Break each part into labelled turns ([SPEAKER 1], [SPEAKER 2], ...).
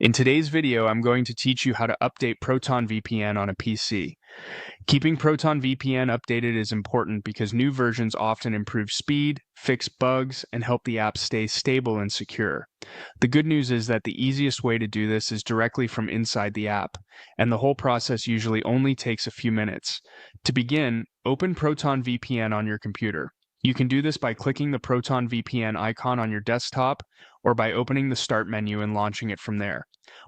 [SPEAKER 1] In today's video, I'm going to teach you how to update Proton VPN on a PC. Keeping Proton VPN updated is important because new versions often improve speed, fix bugs, and help the app stay stable and secure. The good news is that the easiest way to do this is directly from inside the app, and the whole process usually only takes a few minutes. To begin, open Proton VPN on your computer. You can do this by clicking the Proton VPN icon on your desktop or by opening the Start menu and launching it from there.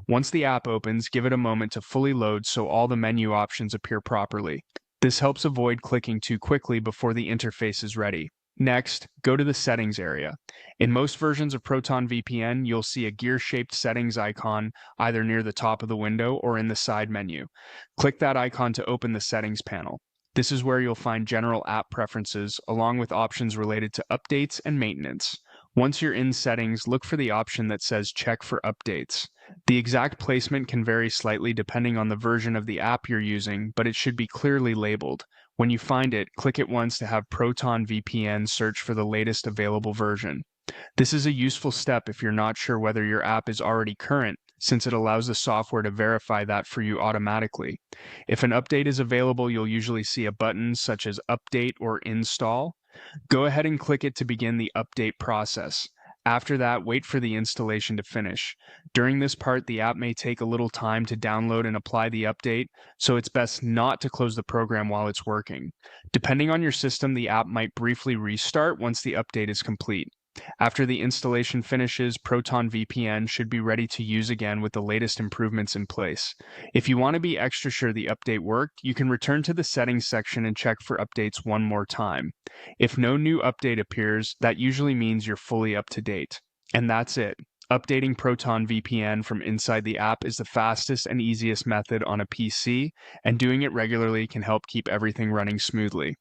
[SPEAKER 1] Once the app opens, give it a moment to fully load so all the menu options appear properly. This helps avoid clicking too quickly before the interface is ready. Next, go to the Settings area. In most versions of Proton VPN, you'll see a gear-shaped settings icon either near the top of the window or in the side menu. Click that icon to open the Settings panel. This is where you'll find general app preferences, along with options related to updates and maintenance. Once you're in Settings, look for the option that says Check for Updates. The exact placement can vary slightly depending on the version of the app you're using, but it should be clearly labeled. When you find it, click it once to have Proton VPN search for the latest available version. This is a useful step if you're not sure whether your app is already current, since it allows the software to verify that for you automatically. If an update is available, you'll usually see a button such as Update or Install. Go ahead and click it to begin the update process. After that, wait for the installation to finish. During this part, the app may take a little time to download and apply the update, so it's best not to close the program while it's working. Depending on your system, the app might briefly restart once the update is complete. After the installation finishes, Proton VPN should be ready to use again with the latest improvements in place. If you want to be extra sure the update worked, you can return to the settings section and check for updates one more time. If no new update appears, that usually means you're fully up to date. And that's it. Updating Proton VPN from inside the app is the fastest and easiest method on a PC, and doing it regularly can help keep everything running smoothly.